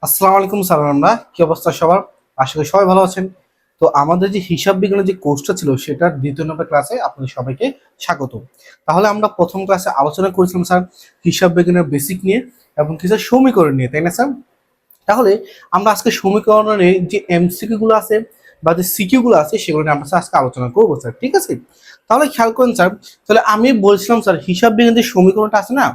আসসালামু আলাইকুম স্যার। আমরা কি অবস্থা সবার? আশা করি সবাই ভালো আছেন। তো আমাদের যে হিসাব বিজ্ঞানের যে কোর্সটা ছিল সেটার দ্বিতীয় নম্বর ক্লাসে আপনাদের সবাইকে স্বাগত। তাহলে আমরা প্রথম ক্লাসে আলোচনা করেছিলাম স্যার হিসাব বিজ্ঞানের বেসিক নিয়ে এবং কিছু সমীকরণ নিয়ে, তাই না স্যার? তাহলে আমরা আজকে সমীকরণের যে এমসিকিউ গুলো আছে বা যে সিকিউ গুলো আছে সেগুলো নিয়ে আমরা আজকে আলোচনা করবো স্যার, ঠিক আছে? তাহলে খেয়াল করেন স্যার, তাহলে আমি বলছিলাম স্যার হিসাব বিজ্ঞানের যে সমীকরণটা আছে না,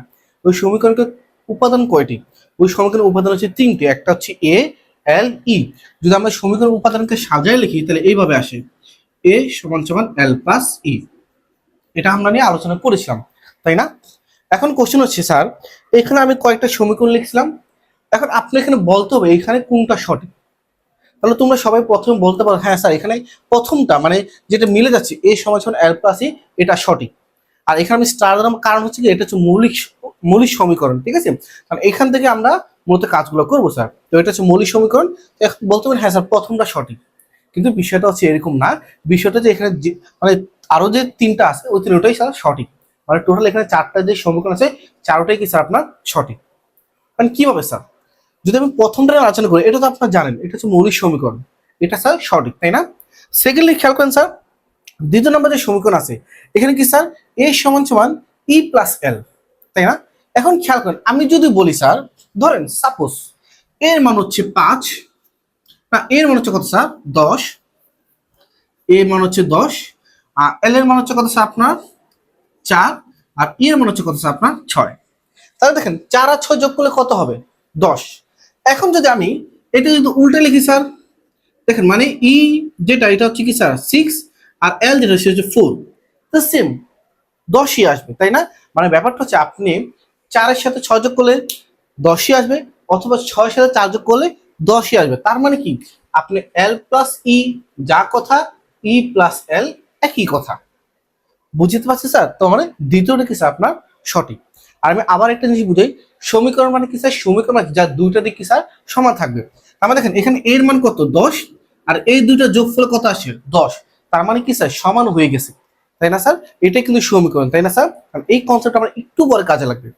ওই সমীকরণকে উপাদান কয়টি? ওই সমীকরণের উপাদান হচ্ছে তিনটি। একটা হচ্ছে এ, এল, ই। যদি আমরা সমীকরণ উপাদানকে সাজায় লিখি তাহলে এইভাবে আসে, এ সমান সমান এল প্লাস ই। এটা আমরা নিয়ে আলোচনা করেছিলাম, তাই না? এখন কোশ্চেন হচ্ছে স্যার, এখানে আমি কয়েকটা সমীকরণ লিখছিলাম। এখন আপনি এখানে বলতে হবে এখানে কোনটা সঠিক। তাহলে তোমরা সবাই প্রথমে বলতে পারো হ্যাঁ স্যার এখানে প্রথমটা মানে যেটা মিলে যাচ্ছে এ সমান সমান এল প্লাস ই, এটা সঠিক। আর এখানে আমি স্টার দিলাম কারণ হচ্ছে কি এটা হচ্ছে মৌলিক মৌলিক সমীকরণ, ঠিক আছে? কারণ এখান থেকে আমরা মূলত কাজগুলো করবো স্যার। তো এটা হচ্ছে মৌলিক সমীকরণ। বলতে পারেন হ্যাঁ স্যার প্রথমটা সঠিক, কিন্তু বিষয়টা হচ্ছে এরকম না। বিষয়টা যে এখানে মানে আরো যে তিনটা আছে ওই তিনটাই স্যার সঠিক। মানে টোটাল এখানে চারটা যে সমীকরণ আছে চারটাই কি স্যার আপনার সঠিক। মানে কিভাবে স্যার? যদি আমি প্রথমটা আলোচনা করি, এটা তো আপনারা জানেন এটা হচ্ছে মৌলিক সমীকরণ, এটা স্যার সঠিক, তাই না? সেকেন্ডলি খেয়াল করেন স্যার, দ্বিতীয় নম্বর যে সমীকরণ আছে এখানে কি স্যার এ সমান সমান ই প্লাস এল, তাই না? এখন খেয়াল করেন আমি যদি বলি স্যার, ধরেন সাপোজ এর মান হচ্ছে 5, না এর মান হচ্ছে কত স্যার 10, এর মান হচ্ছে 10, আর এল এর মান হচ্ছে কত স্যার আপনার 4, আর ই এর মান হচ্ছে কত স্যার আপনার 6। তাহলে দেখেন 4 আর 6 যোগ করলে কত হবে 10। এখন যদি আমি এটা যদি উল্টে লিখি স্যার, দেখেন মানে ই যেটা এটা হচ্ছে কি স্যার 6, আর এল যেটা সেটা হচ্ছে 4, তো সেম 10ই আসবে, তাই না? মানে ব্যাপারটা হচ্ছে আপনি 4-এর সাথে 6 যোগ করলে 10ই আসবে, অথবা 6-এর সাথে 4 যোগ করলে 10ই আসবে। তার মানে কি আপনি এল প্লাস ই যা কথা, ই প্লাস এল একই কথা। বুঝতে পারছি স্যার? তো মানে দ্বিতীয়টা কি স্যার আপনার সঠিক। আর আমি আবার একটা জিনিস বুঝাই, সমীকরণ মানে কি স্যার? সমীকরণ মানে যা দুইটা দিক কি স্যার সমান থাকবে। আমরা দেখেন এখানে এর মান কত 10, আর এই দুইটা যোগফল কত আসে 10। তার মানে কি স্যার সমান হয়ে গেছে, তাই না স্যার? এটাই কিন্তু সমীকরণ, তাই না স্যার? কারণ এই কনসেপ্ট আমার একটু পরে কাজে লাগবে।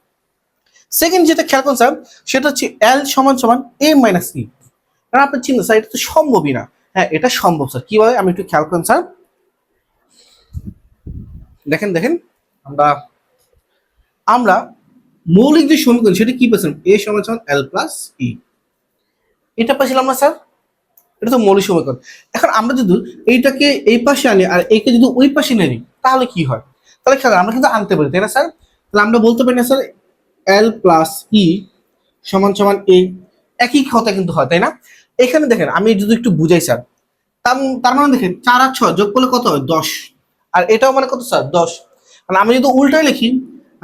সেকেন্ড যেটা খেয়াল করুন স্যার, সেটা হচ্ছে এল সমান সমান এ মাইনাস ই। কারণ আপনি চিন্তা স্যার এটা তো সম্ভবই না। হ্যাঁ এটা সম্ভব স্যার, কিভাবে আমি একটু খেয়াল করুন স্যার। দেখেন দেখেন আমরা আমরা মৌলিক যে সমীকরণ সেটা কি পেয়েছিলাম, এ সমান সমান এল প্লাস ই, এটা পেয়েছিলাম না স্যার? এটা তো মৌলিক সমীকরণ। এখন আমরা যদি এইটাকে এই পাশে আনি আর একে যদি ওই পাশে নিই তাহলে কি হয়? তাহলে খেয়াল আমরা কিন্তু আনতে পারি, তাই না স্যার? তাহলে আমরা বলতে পারি না স্যার এল প্লাস ই সমান সমান এ, একই কথা কিন্তু হয়, তাই না? এখানে দেখেন আমি যদি একটু বুঝাই স্যার, তার মানে দেখেন 4 আর 6 যোগ করলে কত হয় 10, আর এটাও মানে কত স্যার 10। মানে আমি যদি উল্টাই লিখি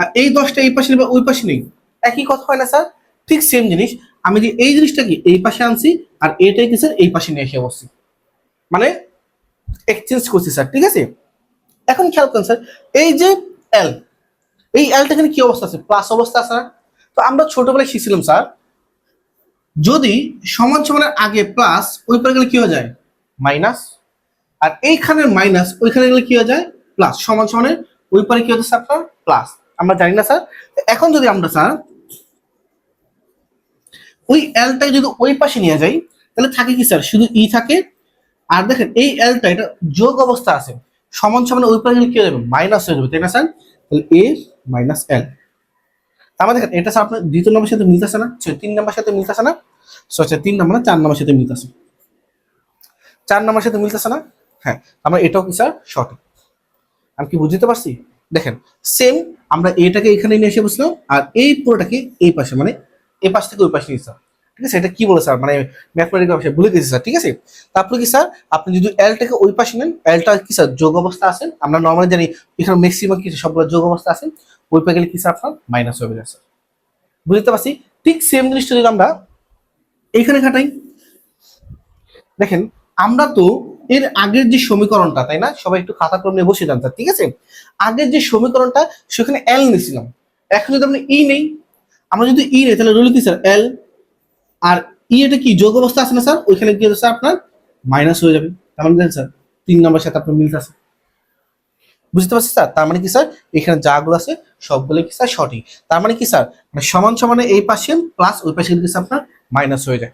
আর এই 10টা এই পাশে নেবে ওই পাশে নেই, একই কথা হয় না স্যার? ঠিক সেম জিনিস আমি যে এই জিনিসটা কি এই পাশে আনছি আর এটাই কি স্যার এই পাশে নিয়ে এসে বসছি, মানে এক্সচেঞ্জ করছি স্যার, ঠিক আছে? এখন খেয়াল করেন স্যার, এই যে এল, এই এলটা এখানে কি অবস্থা আছে প্লাস অবস্থা আছে না? তো আমরা ছোটবেলায় শিখছিলাম স্যার, যদি সমান সমানের আগে প্লাস ওই পারে গেলে কি হয়ে যায় মাইনাস, আর এইখানের মাইনাস ওইখানে গেলে কি হয়ে যায় প্লাস, সমান সমানের ওই পারে কি হচ্ছে স্যার আপনার প্লাস। আমরা জানি না স্যার? এখন যদি আমরা স্যার ওই এলটাই যদি ওই পাশে নিয়ে যাই তাহলে থাকে কি স্যার শুধু ই থাকে। আর দেখেন এই এলটা এটা যোগ অবস্থা আছে, সমান সমান ওই পাশে গেলে কি হয়ে যাবে মাইনাস হয়ে যাবে, তাই না স্যার? তাহলে এ মাইনাস এল। তারপরে দেখেন এটা স্যার আপনার দ্বিতীয় নম্বরের সাথে মিলতেছে না, 3 নম্বরের সাথে মিলতেছে না, আচ্ছা 3 নম্বর না 4 নম্বরের সাথে মিলতেছে, 4 নম্বরের সাথে মিলতেছে না? হ্যাঁ, আমরা এটাও কি স্যার সঠিক। আমি কি বুঝতে পারছি? দেখেন সেম আমরা এটাকে এখানে নিয়ে এসে বসলাম আর এই পুরোটাকে এই পাশে মানে এই পাশ থেকে ওই পাশে নিয়ে স্যার, ঠিক আছে? এটা কি বলে স্যার মানে ম্যাথমেটিক্যাল ভাষায় ভুলে গেছি স্যার, ঠিক আছে? তারপরে কি স্যার আপনি যদি এলটাকে ওই পাশে নেন, এলটা কি স্যার যোগ অবস্থা আছে, আমরা নর্মালি জানি এখানে ম্যাক্সিমাম কিছু সবগুলো যোগ অবস্থা আছে, ওই পাশে গেলে কি স্যার আপনার মাইনাস হবে না স্যার। বুঝতে পারছি? ঠিক সেম জিনিসটা যদি আমরা এইখানে খাটাই, দেখেন আমরা তো এর আগের যে সমীকরণটা, তাই না? সবাই একটু খাতা কলম নিয়ে বসে যান স্যার, ঠিক আছে? আগের যে সমীকরণটা সেখানে এল নিয়েছিলাম, এখন যদি আমরা ই নেই, আমরা যদি ই নেই তাহলে রইল কি স্যার এল, আর ই এটা কি যোগ অবস্থা আছে না স্যার, ওইখানে কি হচ্ছে আপনার মাইনাস হয়ে যাবে। তার মানে দেখেন স্যার 3 নম্বর সাথে আপনার মিলতে আছে। বুঝতে পারছি স্যার? তার মানে কি স্যার এখানে যাগুলো আছে সবগুলো কি স্যার সঠিক। তার মানে কি স্যার মানে সমান সমানে এই পাশে প্লাস ওই পাশে কি আপনার মাইনাস হয়ে যায়।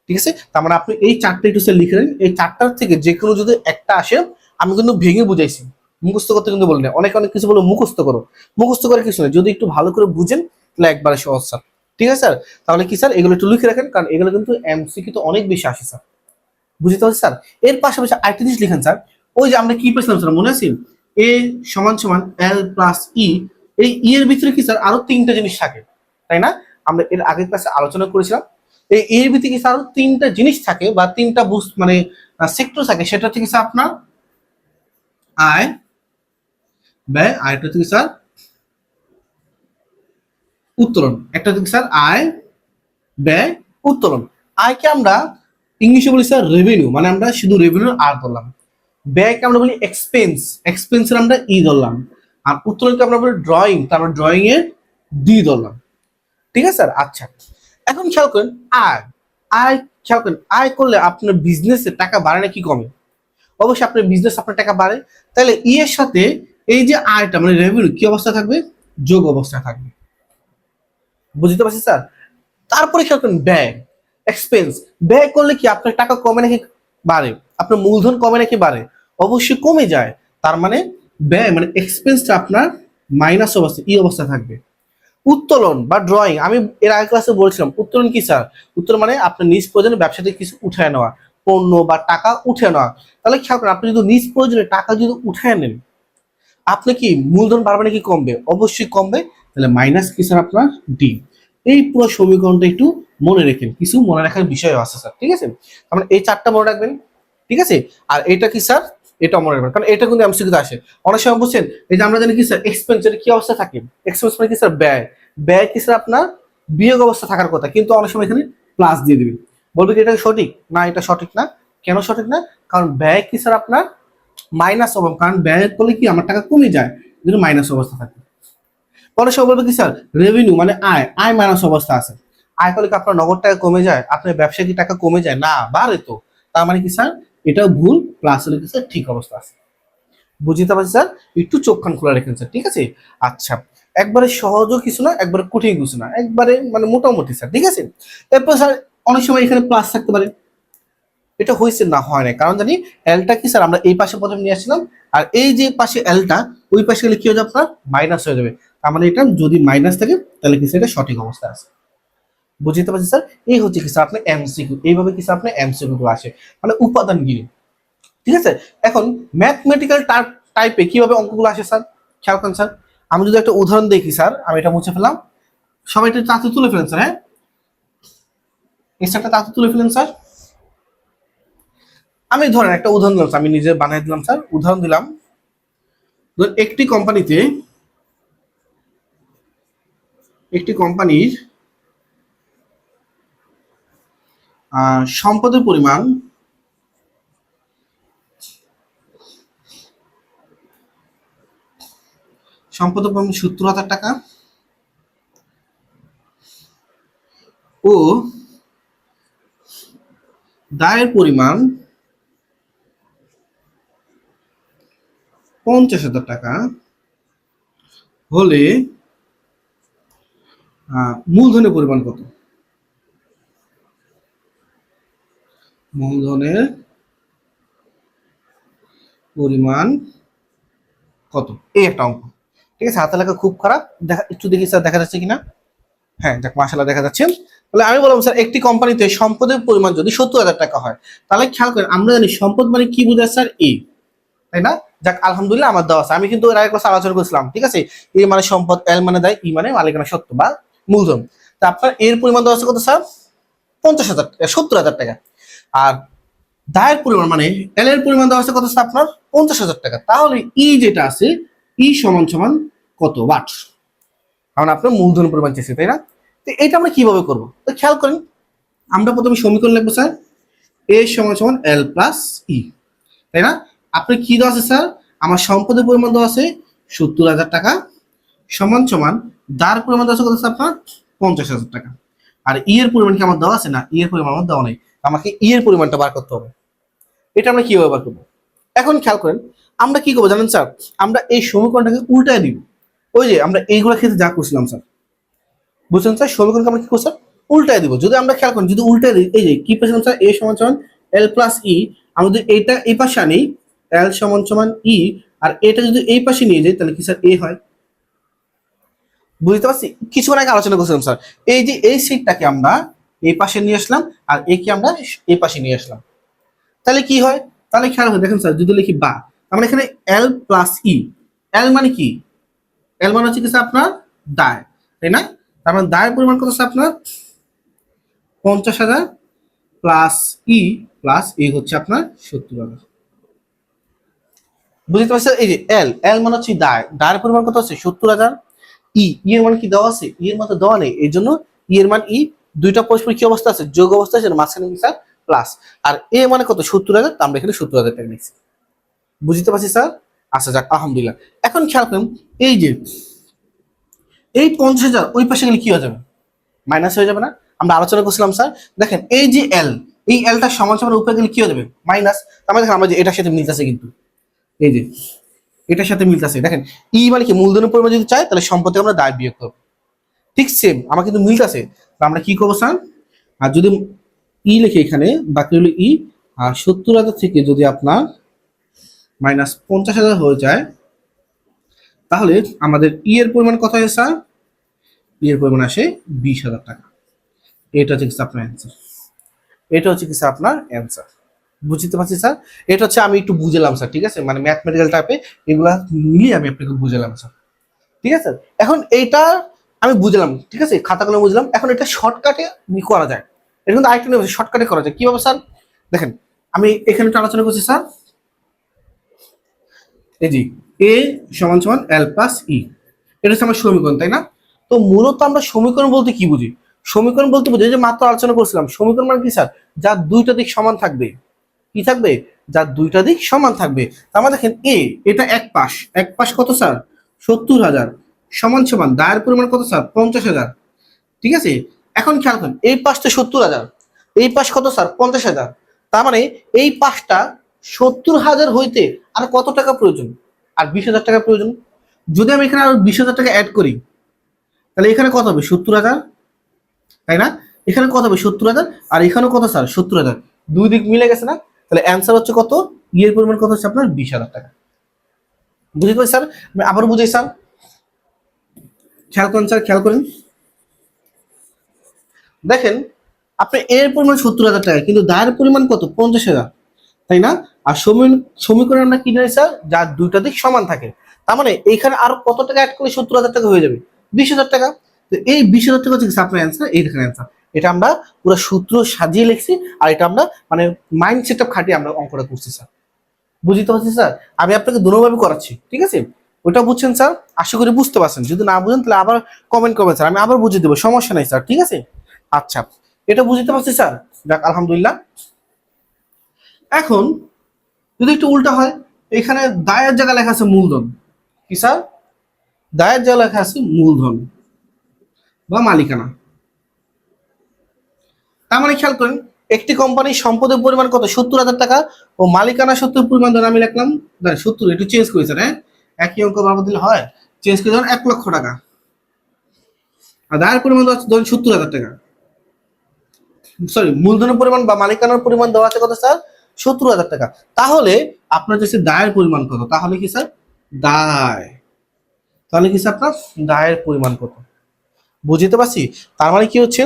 ঠিক আছে, তার মানে আপনি এই চারটা একটু স্যার লিখে নেন। এই চারটার থেকে যে কোনো যদি একটা আসে, আমি কিন্তু ভেঙে বুঝাইছি, মুখস্থ করতে কিন্তু বলি না। অনেক অনেক কিছু বলে মুখস্থ করো, মুখস্থ করে কিছু নেই, যদি একটু ভালো করে বুঝেন তাহলে একবারে সহজ স্যার। ঠিক আছে স্যার, তাহলে কি স্যার এগুলো একটু লিখে রাখেন, কারণ এগুলো কিন্তু এমসিকিউ তো অনেক বেশি আসে স্যার। বুঝতে পারছি স্যার। এর পাশাপাশি আরেকটা জিনিস লিখেন স্যার, ওই যে আমরা কি পেয়েছিলাম স্যার মনে আছে, এ সমান সমান এল প্লাস ই। এই ই এর ভিতরে কি স্যার আরো তিনটা জিনিস থাকে, তাই না? আমরা এর আগের ক্লাসে আলোচনা করেছিলাম। এই এর ভিতরে কি স্যার আরো তিনটা জিনিস থাকে বা তিনটা মানে সেক্টর থাকে, সেটা থেকে স্যার আপনার আয় ব্যয়, আরেকটা থেকে স্যার উত্তোলন, একটা থেকে স্যার আয় ব্যয় উত্তোলন। আয়কে আমরা ইংলিশে বলি স্যার রেভিনিউ, মানে আমরা শুধু রেভিনিউ আর ধরলাম। ব্যয়কে আমরা বলি এক্সপেন্স, এক্সপেন্সের আমরা ই ধরলাম। আর উত্তোলনকে আমরা বলি ড্রয়িং, তার আমরা ড্রয়িং এর ডি ধরলাম। ঠিক আছে স্যার। আচ্ছা, এখন খেয়াল করেন আয়, আয় খেয়াল করেন, আয় করলে আপনার বিজনেসে টাকা বাড়ে না কি কমে? অবশ্যই আপনার বিজনেস আপনার টাকা বাড়ে। তাহলে ই এর সাথে এই যে আয়টা মানে রেভিনিউ কি অবস্থা থাকবে? যোগ অবস্থায় থাকবে। বুঝতে পারছি স্যার। তারপরে খেয়াল করেন ব্যয়, এক্সপেন্স। ব্যয় করলে কি আপনার টাকা কমে নাকি বাড়ে? আপনার মূলধন কমে নাকি বাড়ে? অবশ্যই কমে যায়। তার মানে ব্যয় মানে এক্সপেন্সটা আপনার মাইনাস অবস্থা, ই অবস্থা থাকবে। উত্তোলন বা ড্রয়িং, আমি এর আগে ক্লাসে বলছিলাম উত্তোলন কি স্যার? উত্তোলন মানে আপনার নিজ প্রয়োজনে ব্যবসা থেকে কিছু উঠায় নেওয়া, পণ্য বা টাকা উঠে নেওয়া। তাহলে খেয়াল করেন, আপনি যদি নিজ প্রয়োজনে টাকা যদি উঠায় নেন, আপনি কি মূলধন বাড়বে নাকি কমবে? অবশ্যই কমবে। তাহলে মাইনাস কি স্যার আপনার ডি। এই পুরো সমীকরণটা একটু মনে রেখেন, কিছু মনে রাখার বিষয় আছে স্যার। ঠিক আছে, আমরা এই চারটা মনে রাখবেন। ঠিক আছে, আর এটা কি স্যার? এটা মনে রাখবেন, কারণ এটা কিন্তু এমসিকিউতে আসে অনেক সময়। বুঝছেন, এই যে আমরা জানি কি স্যার এক্সপেন্স, এর কি অবস্থা থাকে? এক্সপেন্স মানে কি স্যার ব্যয়, ব্যয় কি স্যার আপনার বিয়োগ অবস্থা থাকার কথা, কিন্তু অনেক সময় এখানে প্লাস দিয়ে দিবেন। বলবে কি এটা সঠিক না? এটা সঠিক না। কেন সঠিক না? কারণ ব্যয় কি স্যার আপনার মাইনাস অবস্থা, কারণ ব্যয় করলে কি আমার টাকা কমে যায়, যদি মাইনাস অবস্থা থাকে। পরে সব বলবে কি স্যার রেভিনিউ মানে আয়, আয় মাইনাস অবস্থা আছে। আয় করলে কি আপনার নগদ টাকা কমে যায়? আপনার ব্যবসায় কি টাকা কমে যায়? না, বাড়ে তো। তার মানে কি স্যার এটাও ভুল, প্লাস হলে কি স্যার ঠিক অবস্থা আছে। বুঝতে পারছি স্যার, একটু চোখ কান খোলা রেখেন স্যার। ঠিক আছে, আচ্ছা, একবারে সহজও কিছু না, একবারে কঠিন কিছু না, একবারে মানে মোটামুটি স্যার। ঠিক আছে, এরপর স্যার অনেক সময় এখানে প্লাস থাকতে পারে, এটা হয়েছে না হয় না, কারণ জানি এলটা কি স্যার আমরা এই পাশে প্রথমে নিয়ে আসছিলাম, আর এই যে পাশে এলটা ওই পাশে গেলে কি হয়ে যাবে আপনার মাইনাস হয়ে যাবে। তার মানে এটা যদি মাইনাস থাকে তাহলে কি সেটা সঠিক অবস্থা আছে। বুঝতে পারছি স্যার। এই হচ্ছে কি স্যার আপনার এমসিকিউ, এইভাবে কি স্যার আপনার এমসিকিউ গুলো আসে, মানে উপাদানগিরি। ঠিক আছে, এখন ম্যাথমেটিক্যাল টাইপে কিভাবে অঙ্কগুলো আসে স্যার খেয়াল করেন স্যার। আমি যদি একটা উদাহরণ দেখি স্যার, আমি এটা মুছে ফেলাম, সবাই এটা তাতে তুলে ফেলেন স্যার। হ্যাঁ, এই স্যারটা তাতে তুলে ফেলেন স্যার। আমি ধরেন একটা উদাহরণ দিলাম, আমি নিজে বানিয়ে দিলাম স্যার, উদাহরণ দিলাম। একটি কোম্পানিতে, একটি কোম্পানির সম্পদের পরিমাণ সম্পদের পরিমাণ ৭০,০০০ টাকা ও দায়ের পরিমাণ ৫০,০০০ টাকা হলে মূলধনের পরিমাণ কত? মূলধনের পরিমাণ কত? এই একটা অঙ্ক। ঠিক আছে, হাতে লেখা খুব খারাপ, দেখা একটু দেখি স্যার দেখা যাচ্ছে কিনা। হ্যাঁ দেখ, মাশাআল্লাহ দেখা যাচ্ছে। তাহলে আমি বললাম স্যার একটি কোম্পানিতে সম্পদের পরিমাণ যদি ৭০,০০০ টাকা হয়, তাহলে খেয়াল করেন আমরা জানি সম্পদ মানে কি বোঝায় স্যার? এ, তাই না? যাক আলহামদুলিল্লাহ আমার দেওয়া আছে, আমি কিন্তু এর আগে ক্লাসে আলোচনা করেছিলাম। ঠিক আছে, এ মানে সম্পদ, এল মানে দেয়, ই মানে মালিকানা সত্ত্ব বা মূলধন। তা আপনার এর পরিমাণ দেওয়া আছে কত স্যার? ৫০,০০০ টাকা, ৭০,০০০ টাকা। আর দায়ের পরিমাণ মানে এল এর পরিমাণ দেওয়া আছে কত স্যার? আপনার ৫০,০০০ টাকা। তাহলে ই যেটা আছে, ই সমান সমান কত ওয়াট? কারণ আপনার মূলধন পরিমাণ চেয়েছে, তাই না? তো এটা আমরা কিভাবে করবো? তো খেয়াল করেন, আমরা প্রথমে সমীকরণ লিখবো স্যার, এ সমান সমান এল প্লাস ই, তাই না? আপনার কি দেওয়া আছে স্যার? আমার সম্পদের পরিমাণ দেওয়া আছে ৭০,০০০ টাকা, সমান সমান দার পরিমাণ দেওয়া আছে কত স্যার? আপনার ৫০,০০০ টাকা। আর ই এর পরিমাণ কি আমার দেওয়া আছে? না, ই এর পরিমাণ আমার দেওয়া নেই, আমাকে ই এর পরিমাণটা বার করতে হবে। এটা আমরা কিভাবে বার করবো? এখন খেয়াল করেন, আমরা কি করবো জানেন স্যার? আমরা এই সমীকরণটাকে উল্টায় দিব। ওই যে আমরা এইগুলো ক্ষেত্রে যা করছিলাম স্যার, বুঝছেন স্যার? সমীকরণকে আমরা কি করছি? উল্টায় দিব। যদি আমরা খেয়াল করি, যদি উল্টায় দিই, এই যে কি পেয়েছিলাম স্যার, এ সমান সমান এল প্লাস ই, আমরা যদি এইটা এই পাশে আনি, এল সমান সমান ই, আর এটা যদি এই পাশে নিয়ে যাই তাহলে কি স্যার এ হয়। বুঝতে পারছি? কিছুক্ষণ আগে আলোচনা করছিলাম স্যার, এই যে এই সিটটাকে আমরা এই পাশে নিয়ে আসলাম আর একে আমরা এই পাশে নিয়ে আসলাম, তাহলে কি হয়? তাহলে খেয়াল করে দেখেন স্যার, যদি লিখি বা, আমরা এখানে এল প্লাস ই, এল মানে কি, এল মানে হচ্ছে কি স্যার আপনার দায়, তাই না? তার মানে দায়ের পরিমাণ কত স্যার আপনার 50,000 প্লাস ই প্লাস এ হচ্ছে আপনার 70,000। বুঝতে পারছেন? এই যে এল, এল মানে হচ্ছে দায়, দায়ের পরিমাণ কত আছে 70,000। ই, ই এর মান কি দেওয়া আছে? ই এর মান তো দেওয়া নেই, এই জন্য ই এর মান ই, দুইটা পরস্পর কি অবস্থা আছে, যোগ অবস্থা আছে, মাঝখানে কি স্যার প্লাস, আর এ মানে কত 70,000, আমরা এখানে 70,000 টাকা নিচ্ছি। বুঝতে পারছি স্যার? আচ্ছা যাক, আলহামদুলিল্লাহ। এখন খেয়াল করুন, এই যে এই 50,000 ওই পাশে গেলে কি হয়ে যাবে, মাইনাস হয়ে যাবে না? আমরা আলোচনা করছিলাম স্যার, দেখেন এই যে এল, এই এলটা সমান সমান উপরে গেলে কি হয়ে যাবে, মাইনাস। তার মানে দেখেন আমরা যে এটার সাথে মিলতেছে, কিন্তু এই যে এটার সাথে মিলতেছে, দেখেন ই মানে কি মূলধনের পরিমাণ যদি চাই তাহলে সম্পত্তি আমরা দায় বিয়োগ করবো, ঠিক সেম আমার কিন্তু মিলতেছে। আমরা কি করবো স্যার, আর যদি ই লিখে এখানে বাকি হলো ই, আর 70,000 থেকে যদি আপনার মাইনাস 50,000 হয়ে যায়, তাহলে আমাদের ই এর পরিমাণ কত হয় স্যার, ই এর পরিমাণ আসে 20,000 টাকা। এটা হচ্ছে আপনার অ্যান্সার, এটা হচ্ছে কি স্যার আপনার অ্যান্সার। বুঝতে পারছি স্যার? এটা হচ্ছে আমি একটু বুঝলাম স্যার, ঠিক আছে, মানে ম্যাথমেটিক্যাল টাইপে এগুলা মিলিয়ে আমি আপনাকে বুঝলাম স্যার, ঠিক আছে। এখন এইটা আমি বুঝলাম, ঠিক আছে, খাতাগুলো বুঝলাম। এখন এটা শর্টকাটে করা যায়, এটা কিন্তু আরেকটা নিয়ম, শর্টকাটে করা যায় কিভাবে স্যার, দেখেন আমি এখানে একটু আলোচনা করছি স্যার। এই জি এ সমান সমান এল প্লাস ই, এটা হচ্ছে আমার সমীকরণ, তাই না? তো মূলত আমরা সমীকরণ বলতে কি বুঝি? সমীকরণ বলতে বুঝি যে মাত্র আলোচনা করছিলাম, সমীকরণ মানে কি স্যার, যার দুইটা দিক সমান থাকবে, কি থাকবে, যার দুইটা দিক সমান থাকবে। তার মানে দেখেন এ, এটা এক পাশ, এক পাশ কত স্যার 70,000, সমান সমান দায়ের পরিমাণ কত স্যার 50,000, ঠিক আছে। এখন খেয়াল করেন, এই পাশটা 70,000, এই পাশ কত স্যার 50,000, তার মানে এই পাশটা 70,000 হইতে আর কত টাকা প্রয়োজন, আর 20,000 টাকা প্রয়োজন। যদি আমি এখানে আরো 20,000 টাকা অ্যাড করি, তাহলে এখানে কত হবে 70,000, তাই না? এখানে কত হবে 70,000, আর এখানেও কত স্যার 70,000, দুই দিক মিলে গেছে না? তাহলে অ্যান্সার হচ্ছে কত, ইয়ের পরিমাণ কত হচ্ছে আপনার 20,000 টাকা। বুঝতে পারছি স্যার? আমি আবারও বুঝাই স্যার, খেয়াল করেন স্যার, খেয়াল করেন, দেখেন আপনি এর পরিমাণ 70,000 টাকা, কিন্তু দায়ের পরিমাণ কত 50,000, তাই না? আর সমীকরণ আমরা কি জানি স্যার, যার দুইটা দিক সমান থাকে, তার মানে এইখানে আর কত টাকা অ্যাড করলে 70,000 টাকা হয়ে যাবে 20,000 টাকা। তো এই 20,000 টাকা হচ্ছে আপনার অ্যান্সার, এই দেখেন অ্যান্সার। এটা আমরা পুরো সূত্র সাজিয়ে লিখছি, আর এটা আমরা মানে মাইন্ড সেট আপ খাটিয়ে আমরা অঙ্কটা করছি স্যার। বুঝতে পারছি স্যার? আমি আপনাকে দুভাবে করাচ্ছি, ঠিক আছে, ওটা বুঝছেন স্যার? আশা করি বুঝতে পারছেন, যদি না বুঝেন তাহলে আবার কমেন্ট করবেন স্যার, আমি আবার বুঝিয়ে দেবো, সমস্যা নাই স্যার, ঠিক আছে। আচ্ছা, এটা বুঝতে পারছি স্যার, যাক আলহামদুলিল্লাহ। এখন যদি একটু উল্টা হয়, এখানে দায়ের জায়গা লেখা আছে মূলধন, কি স্যার, দায়ের জায়গা লেখা আছে মূলধন বা মালিকানা। তার মানে খেয়াল করেন, একটি কোম্পানির সম্পদের পরিমাণ কত 70,000 টাকা, ও মালিকানা সত্তর পরিমাণ ধরে আমি লিখলাম, ধরেন 70, একটু চেঞ্জ করেছেন, হ্যাঁ একই অঙ্ক বারবার দিলে হয়, চেঞ্জ করে ধরেন 1,00,000 টাকা, আর দায়ের পরিমাণ ধরেন 70,000 টাকা, সরি মূলধনের পরিমাণ বা মালিকানার পরিমাণ দেওয়া আছে কত স্যার 70,000 টাকা। তাহলে আপনার হচ্ছে দায়ের পরিমাণ কত, তাহলে কি স্যার দায়, তাহলে কি স্যার আপনার দায়ের পরিমাণ কত, বুঝতে পারছি? তার মানে কি হচ্ছে,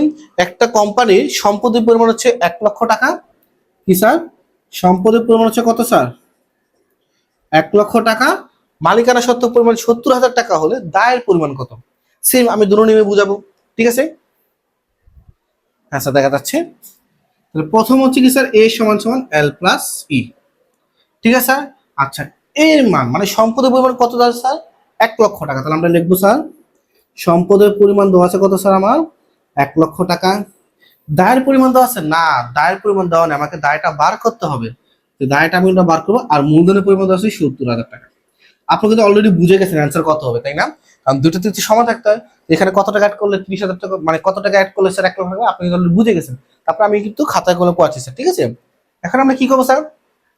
একটা কোম্পানির সম্পদের পরিমাণ হচ্ছে 1,00,000 টাকা, কি স্যার সম্পদের পরিমাণ হচ্ছে কত স্যার 1,00,000 টাকা, মালিকানা সত্ত্ব পরিমাণ 70,000 টাকা হলে দায়ের পরিমাণ কত, সেম আমি দুটো নিয়মে বুঝাবো, ঠিক আছে। হ্যাঁ স্যার দেখা যাচ্ছে, তাহলে প্রথম হচ্ছে কি স্যার এ সমান সমান এল প্লাস ই, ঠিক আছে স্যার। আচ্ছা, এর মান মানে সম্পদের পরিমাণ কত দাঁড়ায় স্যার 1,00,000 টাকা, তাহলে আমরা লিখবো স্যার সম্পদের পরিমাণ দেওয়া আছে কত স্যার আমার 1,00,000 টাকা। দায়ের পরিমাণ দেওয়া আছে না, দায়ের পরিমাণ দেওয়া নেই, আমাকে দায়টা বার করতে হবে, তো দায়টা আমি বার করবো, আর মূলধনের পরিমাণ দেওয়া আছে 70,000 টাকা। আপনি কিন্তু অলরেডি বুঝে গেছেন অ্যান্সার কত হবে, তাই না? কারণ দুটো তিনটে সমান থাকতে হয়, এখানে কত টাকা অ্যাড করলে 30,000 টাকা, মানে কত টাকা অ্যাড করলে স্যার 1,00,000 টাকা, আপনি কিন্তু অলরেডি বুঝে গেছেন। তারপর আমি কিন্তু খাতায় কোনো পড়াচ্ছি স্যার, ঠিক আছে। এখন আমরা কি করবো স্যার,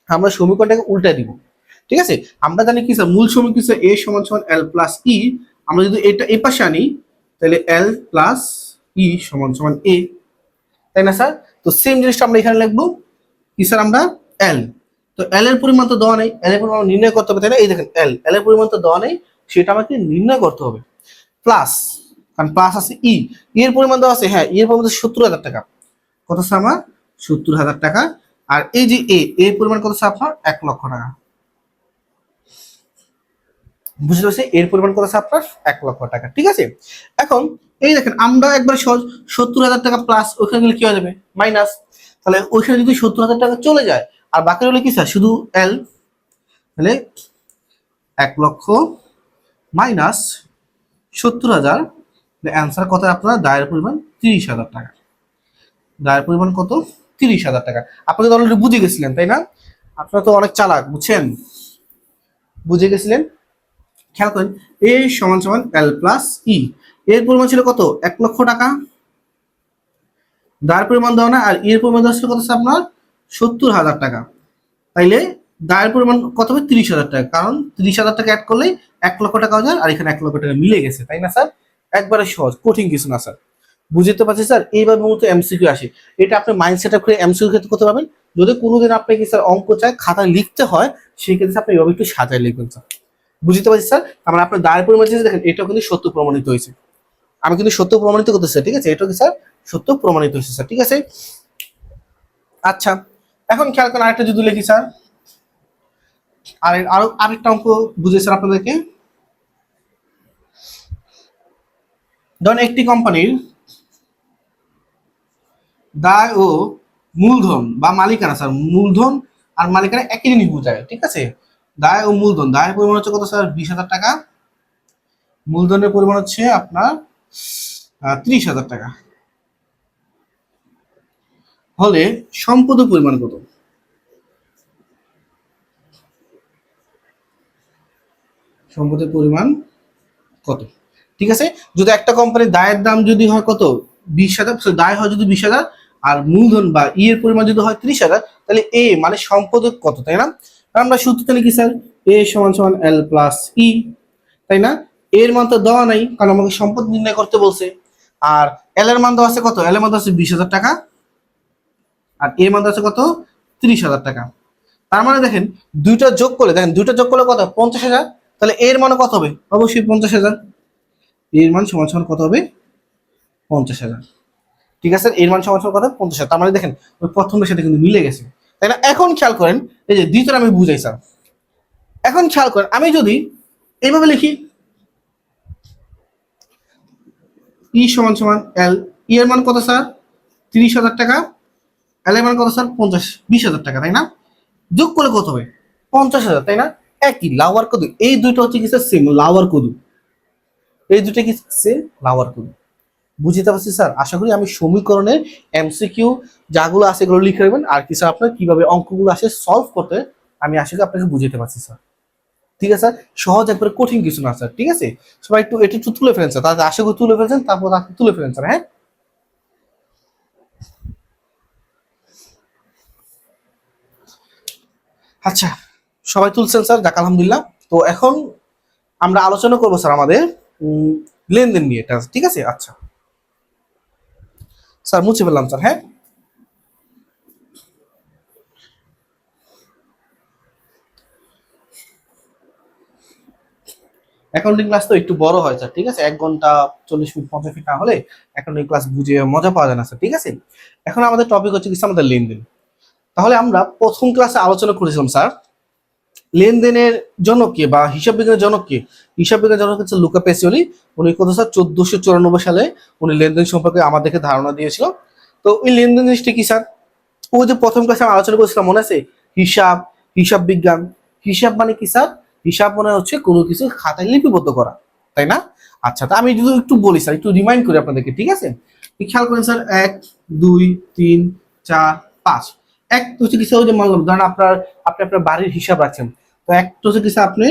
আমরা সমীকরণটাকে উল্টে দিব, ঠিক আছে। আমরা জানি কি স্যার, মূল সমীকরণ স্যার এ সমান সমান এল প্লাস ই, আমরা যদি এটা এই পাশে আনি তাহলে এল প্লাস ই সমান সমান এ, তাই না স্যার? তো সেম জিনিসটা আমরা এখানে লিখবো কি স্যার, আমরা এল। তো এল এর পরিমাণ তো দেওয়া নেই, এল এর পরিমাণ নির্ণয় করতে হবে, তাই না? এই দেখেন এল, এল এর পরিমাণ তো দেওয়া নেই, সেটা আমাকে নির্ণয় করতে হবে। প্লাস, কারণ প্লাস আছে ই, এর পরিমাণ দেওয়া আছে, হ্যাঁ এর পরিমাণ 70,000 টাকা। কত স্যার আমার? 70,000 টাকা। আর এই যে এর পরিমাণ কত স্যার আপনার? 1,00,000 টাকা। বুঝতে পারছি? এর পরিমাণ কত স্যার আপনার? 1,00,000 টাকা। ঠিক আছে, এখন এই দেখেন আমরা একবার সহজ 70,000 টাকা প্লাস ওইখানে গেলে কি হয়ে যাবে? মাইনাস। তাহলে ওইখানে যদি 70,000 টাকা চলে যায় আর বাকি হলে কি স্যার? শুধু এল, তাহলে 1,00,000 মাইনাস 70,000, অ্যান্সার কত আপনার? দায়ের পরিমাণ 30,000 টাকা। দায়ের পরিমাণ কত? 30,000 টাকা। আপনি তো অলরেডি বুঝে গেছিলেন, তাই না? আপনারা তো অনেক চালাক, বুঝছেন? বুঝে গেছিলেন। খেয়াল করেন, এ সমান সমান এল প্লাস ই, এর পরিমাণ ছিল কত? 1,00,000 টাকা। দায়ের পরিমাণ দেওয়া না, আর এর পরিমাণ দেওয়া ছিল কত আপনার? 70,000 টাকা। তাইলে দায়ের পরিমাণ কত হবে? 30,000 টাকা, কারণ 30,000 টাকা অ্যাড করলেই 1,00,000 টাকা হয়ে যায়, আর এখানে 1,00,000 টাকা মিলে গেছে, তাই না স্যার? একবারে সহজ, কঠিন কিছু না স্যার। বুঝতে পারছি স্যার? এইভাবে মূলত এমসিকিউ আসে, এটা আপনি মাইন্ড সেট আপ করে এমসিকিউ ক্ষেত্রে করতে পারবেন। যদি কোনোদিন আপনাকে স্যার অঙ্ক চায় খাতায় লিখতে হয়, সেই ক্ষেত্রে আপনি এভাবে একটু সাজায় লিখবেন স্যার। বুঝতে পারছি স্যার? আমার আপনার দায়ের পরিমাণ দেখেন, এটাও কিন্তু সত্য প্রমাণিত হয়েছে। আমি কিন্তু সত্য প্রমাণিত করতেছি, ঠিক আছে? এটাও কি স্যার সত্য প্রমাণিত হয়েছে স্যার, ঠিক আছে? আচ্ছা, এখন খেয়াল করেন আরেকটা যদি লিখি স্যার, আরো আরেকটা অঙ্ক বুঝে স্যার আপনাদেরকে। ধরুন একটি কোম্পানির দায় ও মূলধন বা মালিকানা, স্যার মূলধন আর মালিকানা একই জিনিস বোঝায়, ঠিক আছে? দায় ও মূলধন, দায়ের পরিমাণ হচ্ছে কত স্যার? 20,000 টাকা। মূলধনের পরিমাণ হচ্ছে আপনার 30,000 টাকা। হলে সম্পদের পরিমাণ কত? সম্পদের পরিমাণ কত? ঠিক আছে, যদি একটা কোম্পানির দায়ের দাম যদি হয় কত? 20,000, দায় হয় যদি 20,000, আর মূলধন বা ই এর পরিমাণ যদি হয় 30,000, তাহলে এ মানে সম্পদ কত, তাই না? আমরা সূত্র জানি কি স্যার? এ সমান সমান এল প্লাস ই, তাই না? এর মান তো দেওয়া নাই, কারণ আমাকে সম্পদ নির্ণয় করতে বলছে। আর এল এর মান দেওয়া আছে কত? এল এর মান দেওয়া আছে 20,000 টাকা, আর এর মান দেওয়া আছে কত? 30,000 টাকা। তার মানে দেখেন দুইটা যোগ করলে, দেখেন দুইটা যোগ করলে কত? 50,000। তাহলে এর মান কত হবে? অবশ্যই 50,000। এর মান সমান সমান কত হবে? 50,000। ঠিক আছে, এর মান সমান সমান কত? 50,000। তার মানে দেখেন ওই প্রথমের সাথে কিন্তু মিলে গেছে, তাই না? এখন খেয়াল করেন, এই যে দ্বিতীয়টা আমি বুঝাই স্যার। এখন খেয়াল করেন, আমি যদি এইভাবে লিখি ই সমান সমান এল, ই এর মান কত স্যার? 30,000 টাকা। এল এর মান কত স্যার? 20,000 টাকা, তাই না? যোগ করলে কত হবে? 50,000, তাই না? একই লাওয়ার কদু, এই দুটো হচ্ছে কি স্যার? সেম লাওয়ার কদু, এই দুটো কি সেম লাওয়ার কদু। বুঝতে পারছি স্যার? আশা করি আমি সমীকরণের এমসিকিউ যাগুলো আছে এগুলো লিখে রাখবেন, আর কি স্যার আপনার কিভাবে অঙ্কগুলো আসে সলভ করতে আমি আশা করি আপনাকে বুঝতে পারছি স্যার। ঠিক আছে স্যার, সহজ একবারে কঠিন কিছু না স্যার, ঠিক আছে? সবাই একটু এটি একটু তুলে ফেলেন স্যার, তাদের আশা করি তুলে ফেলছেন, তারপর আপনি তুলে ফেলেন স্যার, হ্যাঁ? আচ্ছা, সবাই তুলছেন স্যার, যাক আলহামদুলিল্লাহ। তো এখন আমরা আলোচনা করবো স্যার আমাদের লেনদেন নিয়ে, এটা ঠিক আছে? আচ্ছা স্যার, মুছে ফেললাম স্যার, হ্যাঁ। অ্যাকাউন্টিং ক্লাস তো একটু বড় হয় স্যার, ঠিক আছে? 1 ঘন্টা 40 মিনিট 50 মিনিট না হলে অ্যাকাউন্টিং ক্লাস বুঝে মজা পাওয়া যায় না স্যার, ঠিক আছে? এখন আমাদের টপিক হচ্ছে কি আমাদের লেনদেন। তাহলে আমরা প্রথম ক্লাসে আলোচনা করেছিলাম স্যার লেনদেনের জনক কে বা হিসাব বিজ্ঞানের জনক কে? হিসাব বিজ্ঞানের জনক হচ্ছে লুকা পেসিওলি। উনি কত স্যার? 1494 সালে উনি লেনদেন সম্পর্কে আমাদেরকে ধারণা দিয়েছিল। তো এই লেনদেন জিনিসটা কি স্যার? ওই যে প্রথম ক্লাসে আমি আলোচনা করেছিলাম, মনে আছে? হিসাব, হিসাব বিজ্ঞান। হিসাব মানে কি স্যার? হিসাব মানে হচ্ছে কোনো কিছু খাতায় লিপিবদ্ধ করা, তাই না? আচ্ছা, তা আমি যদি একটু বলি স্যার, একটু রিমাইন্ড করি আপনাদেরকে, ঠিক আছে? খেয়াল করেন স্যার, 1 2 3 4 5। এক তো হচ্ছে কি স্যার, ওই যে মানলাম ধরেন আপনি আপনার বাড়ির হিসাব রাখছেন। তো এক তো হচ্ছে কি স্যার, আপনি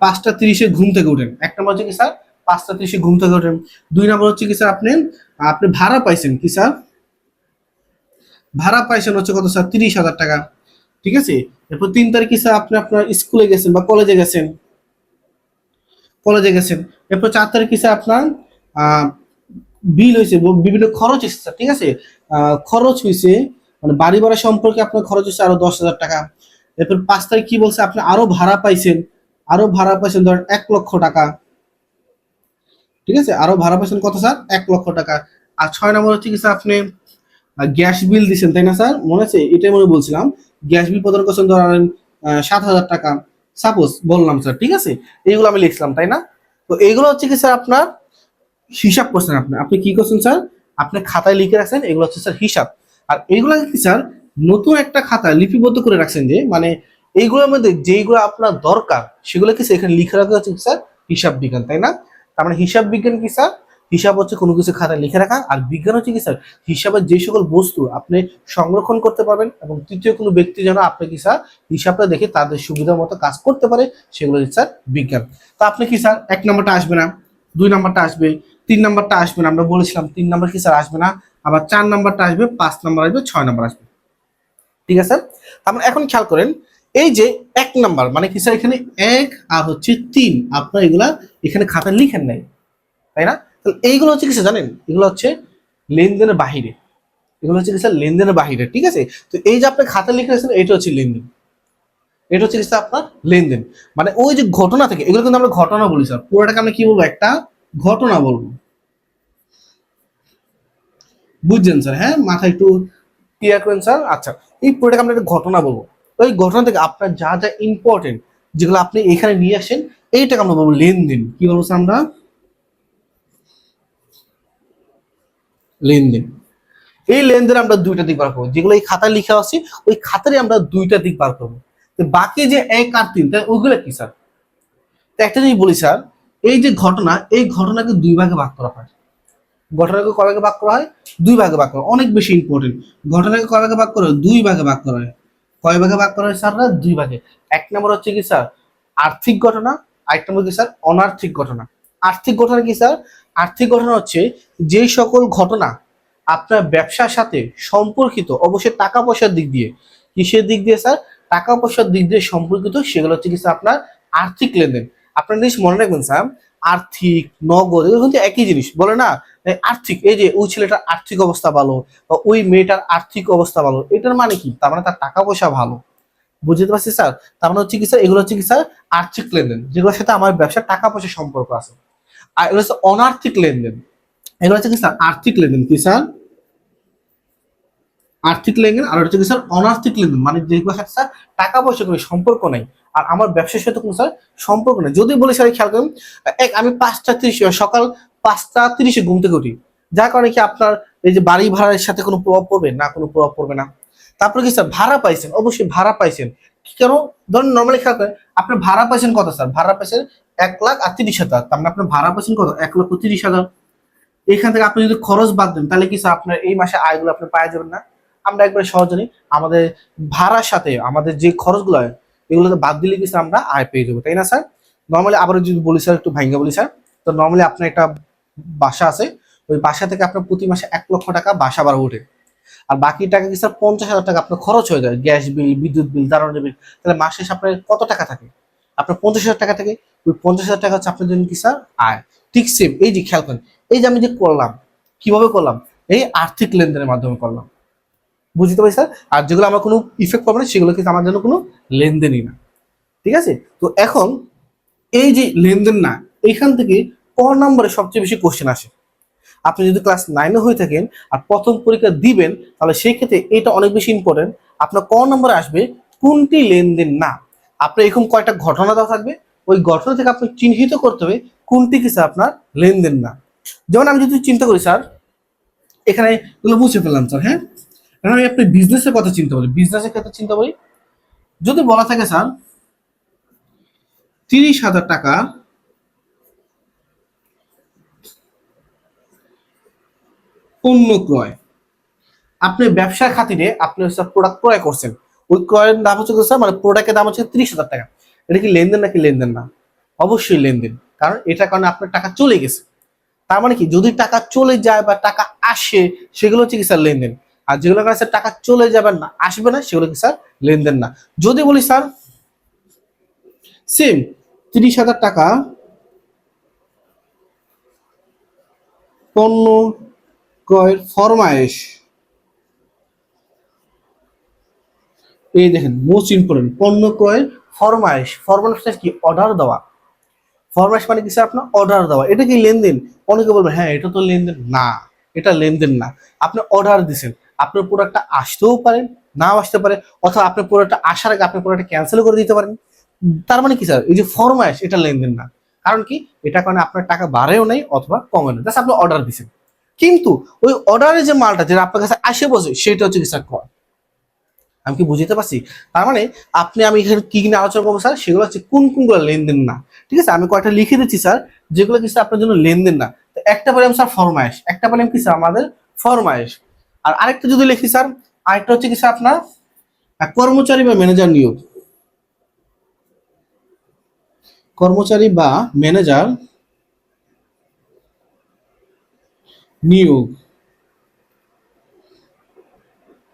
5টা 30-এ ঘুম থেকে উঠেন। এক নম্বর হচ্ছে কি স্যার? 5টা 30-এ ঘুম থেকে উঠেন। 2 নম্বর হচ্ছে কি স্যার, আপনি আপনি ভাড়া পাইছেন কি স্যার? ভাড়া পাইছেন হচ্ছে কত স্যার? 30,000 টাকা, ঠিক আছে? এরপর 3 তারিখে স্যার আপনি আপনার স্কুলে গেছেন বা কলেজে গেছেন, কলেজে গেছেন। এরপর 4 তারিখে স্যার আপনার বিল হয়েছে, বিভিন্ন খরচ এসেছে স্যার, ঠিক আছে? খরচ হয়েছে, মানে বাড়ি ভাড়া সম্পর্কে আপনার খরচ হয়েছে আরো 10,000 টাকা। এরপর 5 তারিখ কি বলছে, আপনি আরো ভাড়া পাইছেন, ধরেন 1,00,000 টাকা। ঠিক আছে, আরো ভাড়া পাইছেন কত স্যার, 1,00,000 টাকা। আর 6 নম্বর হচ্ছে কি স্যার, আপনি গ্যাস বিল দিচ্ছেন, তাই না স্যার, মনে আছে, এটাই মনে বলছিলাম। গ্যাস বিল প্রদান করছেন ধরেন 7,000 টাকা, সাপোজ বললাম স্যার। ঠিক আছে, এইগুলো আমি লিখলাম, তাই না? তো এইগুলো হচ্ছে কি স্যার আপনার হিসাব করছেন, আপনি আপনি কি করছেন স্যার, আপনি খাতায় লিখে রাখছেন, এগুলো হচ্ছে স্যার হিসাব। আর এইগুলো কি স্যার নতুন একটা খাতায় লিপিবদ্ধ করে রাখছেন, যে মানে এইগুলোর মধ্যে যেইগুলো আপনার দরকার সেগুলো কি এখানে লিখে রাখা হচ্ছে স্যার হিসাব বিজ্ঞান, তাই না? তার মানে হিসাব বিজ্ঞান কি স্যার, হিসাব হচ্ছে কোনো কিছু খাতায় লিখে রাখা, আর বিজ্ঞান হচ্ছে কি স্যার হিসাবের যে সকল বস্তু আপনি সংরক্ষণ করতে পারবেন, এবং তৃতীয় কোনো ব্যক্তি যেন আপনি কি স্যার হিসাবটা দেখে তাদের সুবিধা মতো কাজ করতে পারে, সেগুলো হচ্ছে স্যার বিজ্ঞান। তো আপনি কি স্যার 1 নম্বরটা আসবে না, 2 নম্বরটা আসবে, 3 নম্বরটা আসবে না, আমরা বলেছিলাম 3 নম্বর কি স্যার আসবে না, আবার 4 নম্বরটা আসবে, 5 নম্বর আসবে, 6 নম্বর আসবে। ঠিক আছে, আমরা এখন খেয়াল করেন, এই যে 1 নম্বর মানে কি স্যার, এখানে 1 আর হচ্ছে 3 আপনার এগুলা এখানে খাতায় লিখেন নাই, তাই না? তাহলে এইগুলো হচ্ছে কিছু জানেন, এগুলো হচ্ছে লেনদেনের বাহিরে, এগুলো হচ্ছে কি স্যার লেনদেনের বাহিরে। ঠিক আছে, তো এই যে আপনি খাতা লিখে রেখেছেন, এটা হচ্ছে লেনদেন, এটা হচ্ছে স্যার আপনার লেনদেন। মানে ওই যে ঘটনা থেকে, এগুলো কিন্তু আমরা ঘটনা বলি স্যার, পুরোটাকে আমরা কি বলবো, একটা ঘটনা বলবো। বুঝছেন স্যার? হ্যাঁ, মাথা একটু ক্লিয়ার করেন স্যার। আচ্ছা, এই পুরোটাকে আমরা একটা ঘটনা বলবো। ওই ঘটনা থেকে আপনার যা যা ইম্পর্টেন্ট, যেগুলো আপনি এখানে নিয়ে আসেন, এইটাকে আমরা বলবো লেনদেন। কি বলবো স্যার আমরা, লেনদেন। এই লেনদেন আমরা দুইটা দিক বার করবো, যেগুলো এই খাতায় লিখা আছে ওই খাতারে আমরা দুইটা দিক বার করবো। তো বাকি যে 1 আর 3, তাই ওইগুলো কি স্যার? তো একটা জিনিস বলি স্যার, এই যে ঘটনা, এই ঘটনাকে 2 ভাগে ভাগ করা হয়। ঘটনাকে কয় ভাগে ভাগ করা হয়, 2 ভাগে ভাগ করা হয়। অনেক বেশি ইম্পর্টেন্ট। ঘটনাকে কয় ভাগে ভাগ করা হয়, 2 ভাগে ভাগ করা হয়। কয় ভাগে ভাগ করা হয় স্যাররা, 2 ভাগে। 1 নম্বর হচ্ছে কি স্যার আর্থিক ঘটনা, আরেক নম্বর কি স্যার অনার্থিক ঘটনা। আর্থিক ঘটনা কি স্যার, আর্থিক ঘটনা হচ্ছে যে সকল ঘটনা আপনার ব্যবসার সাথে সম্পর্কিত, অবশ্যই টাকা পয়সার দিক দিয়ে। কিসের দিক দিয়ে স্যার, টাকা পয়সার দিক দিয়ে সম্পর্কিত, সেগুলো হচ্ছে কি স্যার আপনার আর্থিক লেনদেন। আপনার জিনিস মনে রাখবেন স্যার, আর্থিক নগদ এগুলো কিন্তু একই জিনিস, বলে না? আর্থিক, এই যে ওই ছেলেটার আর্থিক অবস্থা ভালো বা ওই মেয়েটার আর্থিক অবস্থা ভালো, এটার মানে কি, তার মানে তার টাকা পয়সা ভালো। বুঝতে পারছি স্যার? তার মানে হচ্ছে কি স্যার, এগুলো হচ্ছে কি স্যার আর্থিক লেনদেন, যেগুলোর সাথে আমার ব্যবসার টাকা পয়সার সম্পর্ক আছে। আর এগুলো হচ্ছে অনার্থিক লেনদেন, এগুলো হচ্ছে কি স্যার আর্থিক লেনদেন। কি স্যার, আর্থিক লেনদেন। আর হচ্ছে কি স্যার অনার্থিক লেনদেন, মানে যেগুলোর সাথে স্যার টাকা পয়সা কোনো সম্পর্ক নাই, আর আমার ব্যবসার সাথে কোনো স্যার সম্পর্ক নেই। যদি বলি স্যার খেয়াল করেন, আমি 5টা 30 সকাল 5টা 30 ঘুম থেকে উঠি, যার কারণে কি আপনার এই যে বাড়ি ভাড়ার সাথে কোনো প্রভাব পড়বে না? কোনো প্রভাব পড়বে না। তারপরে কি স্যার ভাড়া পাইছেন, অবশ্যই ভাড়া পাইছেন। কেন, ধরুন নর্মালি খেয়াল করেন, আপনি ভাড়া পাইছেন কত স্যার, ভাড়া পাইছেন 1,30,000, তার মানে আপনার ভাড়া পাইছেন কত, 1,30,000। এখান থেকে আপনি যদি খরচ বাদ দেন, তাহলে কি স্যার আপনার এই মাসে আয়গুলো আপনি পাওয়া যাবেন না? আমরা একবারে সহজ জানি, আমাদের ভাড়ার সাথে আমাদের যে খরচগুলো হয় এগুলোতে বাদ দিলে কি স্যার আমরা আয় পেয়ে যাবো, তাই না স্যার? নর্মালি আবার যদি বলি স্যার, একটু ভাঙ্গা বলি স্যার, তো নর্মালি আপনার একটা বাসা আছে, ওই বাসা থেকে আপনার প্রতি মাসে 1,00,000 টাকা বাসা ভাড়া ওঠে, আর বাকি টাকা কি স্যার 50,000 টাকা আপনার খরচ হয়ে যায়, গ্যাস বিল, বিদ্যুৎ বিল, জ্বালানি বিল। তাহলে মাসে শেষে আপনার কত টাকা থাকে, আপনার 50,000 টাকা থাকে। ওই 50,000 টাকা হচ্ছে আপনার জন্য কি স্যার আয়। ঠিক সেম, এই যে খেয়াল করেন, এই যে আমি যে করলাম, কিভাবে করলাম, এই আর্থিক লেনদেনের মাধ্যমে করলাম। বুঝতে পারি স্যার? আর যেগুলো আমার কোনো ইফেক্ট পাবে না, সেগুলো কিন্তু আমার জন্য কোনো লেনদেনই না। ঠিক আছে, তো এখন এই যে লেনদেন না, এখান থেকে ক নম্বরে সবচেয়ে বেশি কোশ্চেন আসে। আপনি যদি ক্লাস 9-এ হয়ে থাকেন আর প্রথম পরীক্ষা দিবেন, তাহলে সেই ক্ষেত্রে এটা অনেক বেশি ইম্পর্টেন্ট। আপনার ক নম্বরে আসবে কোনটি লেনদেন না। আপনার এরকম কয়টা ঘটনা দেওয়া থাকবে, ওই ঘটনা থেকে আপনি চিহ্নিত করতে হবে কোনটি কি স্যার আপনার লেনদেন না। যেমন আমি যদি চিন্তা করি স্যার, এখানে এগুলো বুঝে ফেললাম স্যার। হ্যাঁ, এখন আমি আপনি বিজনেসের কথা চিন্তা করি, বিজনেসের ক্ষেত্রে চিন্তা করি, যদি বলা থাকে স্যার 30,000 টাকা পণ্য ক্রয়, আপনি ব্যবসার খাতিরে আপনি প্রোডাক্ট ক্রয় করছেন, ওই ক্রয়ের দাম হচ্ছে স্যার, মানে প্রোডাক্টের দাম হচ্ছে 30,000 টাকা। এটা কি লেনদেন নাকি লেনদেন না? অবশ্যই লেনদেন, কারণ এটার কারণে আপনার টাকা চলে গেছে। তার মানে কি, যদি টাকা চলে যায় বা টাকা আসে, সেগুলো হচ্ছে কি স্যার লেনদেন। আর যেগুলো কারণে স্যার টাকা চলে যাবে না, আসবে না, সেগুলো কি স্যার লেনদেন না। যদি বলি স্যার সেম 30,000 টাকা পণ্য ক্রয়ের ফরমায়েশ, এই দেখেন মোস্ট ইম্পর্টেন্ট, পণ্য ক্রয়ের ফরমাইশ। ফরমাইশ কি? অর্ডার দেওয়া। ফরমাইশ মানে কি স্যার? আপনার অর্ডার দেওয়া। এটা কি লেনদেন? অনেকে বলবে হ্যাঁ এটা তো লেনদেন। না, এটা লেনদেন না। আপনি অর্ডার দিচ্ছেন, আপনার প্রোডাক্টটা আসতেও পারেন, নাও আসতে পারে, অথবা আপনার প্রোডাক্টটা আসার আগে আপনি প্রোডাক্টটা ক্যান্সেল করে দিতে পারেন। তার মানে কি স্যার? এই যে ফরমাইশ, এটা লেনদেন না। কারণ কি? এটা কারণে আপনার টাকা বাড়েও নাই অথবা কমে নাই, আপনি অর্ডার দিচ্ছেন। কিন্তু ওই অর্ডারের যে মালটা যেটা আপনার কাছে আসে বসে, সেটা হচ্ছে কি স্যার? ক্রয়। আমি কি বুঝতে পারছি? তার মানে আমি এখানে কি নিয়ে আলোচনা করবো স্যার, সেগুলো হচ্ছে কোন কোনগুলো লেনদেন না। ঠিক আছে, আমি কয়েকটা লিখে দিচ্ছি স্যার, যেগুলো কি স্যার আপনার জন্য লেনদেন না। তো একটা বললাম স্যার ফরমাইশ, একটা বললাম কি স্যার আমাদের ফরমাইশ। আর আরেকটা যদি লিখি স্যার, আরেকটা হচ্ছে কি স্যার আপনার কর্মচারী বা ম্যানেজার নিয়োগ। কর্মচারী বা ম্যানেজার নিয়োগ,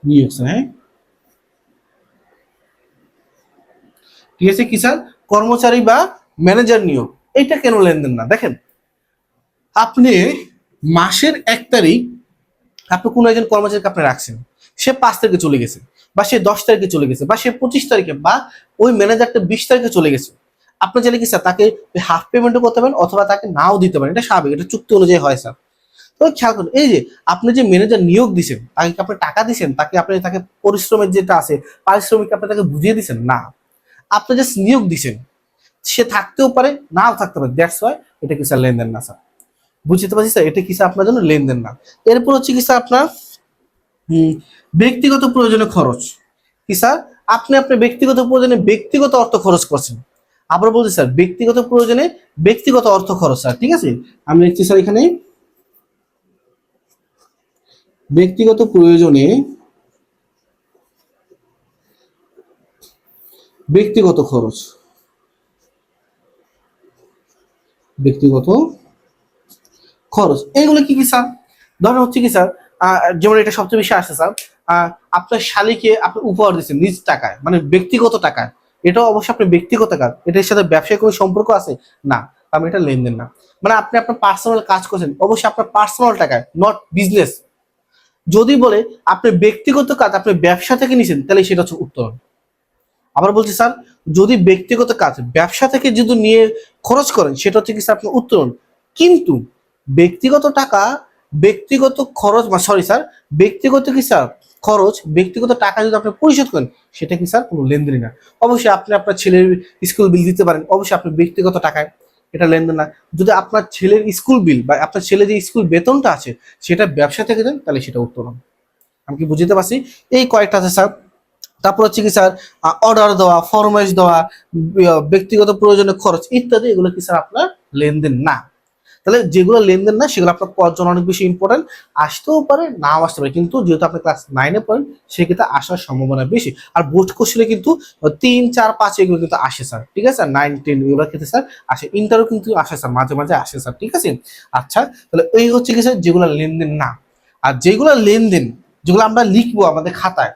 নিয়োগ স্যার। হ্যাঁ, ঠিক আছে কি স্যার? কর্মচারী বা ম্যানেজার নিয়োগ, এইটা কেন লেনদেন না? দেখেন, আপনি মাসের 1 তারিখ আপনি কোনো একজন কর্মচারীকে আপনি রাখছেন, সে 5 তারিখে চলে গেছে, বা সে 10 তারিখে চলে গেছে, বা সে 25 তারিখে, বা ওই ম্যানেজারটা 20 তারিখে চলে গেছে। আপনি চাইলে কি স্যার তাকে হাফ পেমেন্টও করতে পারেন, অথবা তাকে নাও দিতে পারেন। এটা স্বাভাবিক, এটা চুক্তি অনুযায়ী হয় স্যার। তো খেয়াল করুন, এই যে আপনি যে ম্যানেজার নিয়োগ দিচ্ছেন, তাকে কি আপনি টাকা দিচ্ছেন? তাকে পরিশ্রমের যেটা আছে, পারিশ্রমিক আপনি তাকে বুঝিয়ে দিচ্ছেন? না, আপনি জাস্ট নিয়োগ দিচ্ছেন। সে থাকতেও পারে, নাও থাকতে পারে। দ্যাটস ওয়াই এটা কি স্যার? লেনদেন না স্যার। বুঝতে পারছি স্যার? এটা কি স্যার আপনার জন্য লেনদেন না। এরপর হচ্ছে কি স্যার আপনার ব্যক্তিগত প্রয়োজনে খরচ। কি স্যার? আপনি আপনার ব্যক্তিগত প্রয়োজনে ব্যক্তিগত অর্থ খরচ করছেন। আবার বলছি স্যার, ব্যক্তিগত প্রয়োজনে ব্যক্তিগত অর্থ খরচ স্যার। ঠিক আছে, আমি লিখছি স্যার এখানে ব্যক্তিগত প্রয়োজনে ব্যক্তিগত খরচ, ব্যক্তিগত খরচ। এগুলো কি কি স্যার? ধরেন হচ্ছে কি স্যার, যেমন এটা সবচেয়ে বেশি আসে স্যার, আপনার শালীকে আপনি উপহার দিচ্ছেন নিজ টাকায়, মানে ব্যক্তিগত টাকায়। এটাও অবশ্যই আপনার ব্যক্তিগত কাজ, এটার সাথে ব্যবসায় কোনো সম্পর্ক আছে? না, আমি এটা লেনদেন না। মানে আপনি আপনার পার্সোনাল কাজ করছেন, অবশ্যই আপনার পার্সোনাল টাকায়, নট বিজনেস। যদি বলে আপনি ব্যক্তিগত কাজ আপনি ব্যবসা থেকে নিছেন, তাহলে সেটা হচ্ছে উত্তরণ। আবার বলছি স্যার, যদি ব্যক্তিগত কাজ ব্যবসা থেকে যদি নিয়ে খরচ করেন, সেটা হচ্ছে কি স্যার আপনার উত্তরণ। কিন্তু ব্যক্তিগত টাকা, ব্যক্তিগত খরচ, সরি স্যার, ব্যক্তিগত কি স্যার খরচ, ব্যক্তিগত টাকা যদি আপনি পরিশোধ করেন, সেটা কি স্যার কোনো লেনদেনই না। অবশ্যই আপনি আপনার ছেলের স্কুল বিল দিতে পারেন, অবশ্যই আপনি ব্যক্তিগত টাকায়, এটা লেনদেন না। যদি আপনার ছেলের স্কুল বিল বা আপনার ছেলে যে স্কুল বেতনটা আছে, সেটা ব্যবসা থেকে দেন, তাহলে সেটা উত্তরণ। আমি কি বুঝতে পারছি? এই কয়েকটা আছে স্যার। তারপর হচ্ছে কি স্যার, অর্ডার দেওয়া, ফরমাইশ দেওয়া, ব্যক্তিগত প্রয়োজনে খরচ ইত্যাদি, এগুলো কি স্যার আপনার লেনদেন না। তাহলে যেগুলো লেনদেন না, সেগুলো আপনার পড়ার জন্য অনেক বেশি ইম্পর্টেন্ট। আসতেও পারে, নাও আসতে পারে, কিন্তু যেহেতু আপনি ক্লাস 9-এ পড়েন, সেক্ষেত্রে আসার সম্ভাবনা বেশি। আর বোর্ড কোশ্চেনে কিন্তু 3, 4, 5 এগুলো কিন্তু আসে স্যার। ঠিক আছে, 9, 10 এগুলোর ক্ষেত্রে স্যার আসে। ইন্টারও কিন্তু আসে স্যার, মাঝে মাঝে আসে স্যার। ঠিক আছে, আচ্ছা, তাহলে এই হচ্ছে কি স্যার যেগুলো লেনদেন না। আর যেগুলো লেনদেন, যেগুলো আমরা লিখবো আমাদের খাতায়,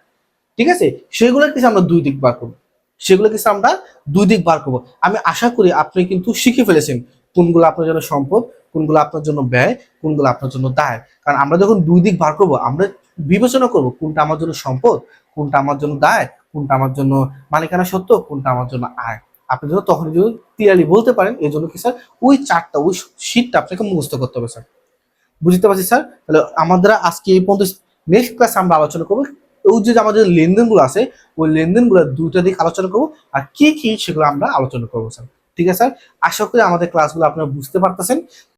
ঠিক আছে, সেগুলো কিছু আমরা 2 দিক বার করবো। সেগুলো কিছু আমরা 2 দিক বার করবো। আমি আশা করি আপনি কিন্তু শিখে ফেলেছেন কোনগুলো আপনার জন্য সম্পদ, কোনগুলো আপনার জন্য ব্যয়, কোনগুলো আপনার জন্য দায়। কারণ আমরা যখন 2 দিক বার করবো, আমরা বিবেচনা করব কোনটা আমার জন্য সম্পদ, কোনটা আমার জন্য দায়, কোনটা আমার জন্য মালিকানা সত্ত্ব, কোনটা আমার জন্য আয়। আপনি যদি তখন যদি ক্লিয়ারলি বলতে পারেন, এই জন্য কি স্যার ওই চারটা, ওই শীটটা আপনাকে মুখস্থ করতে হবে স্যার। বুঝতে পারছি স্যার? তাহলে আমাদের আজকে এই পর্যন্ত। নেক্সট ক্লাসে আমরা আলোচনা করবো ওই যে আমাদের লেনদেনগুলো আছে, ওই লেনদেনগুলো 2টা দিক আলোচনা করবো, আর কি কি সেগুলো আমরা আলোচনা করবো স্যার। ঠিক আছে স্যার, আশা করি আমাদের ক্লাসগুলো আপনারা বুঝতে পারতেছেন।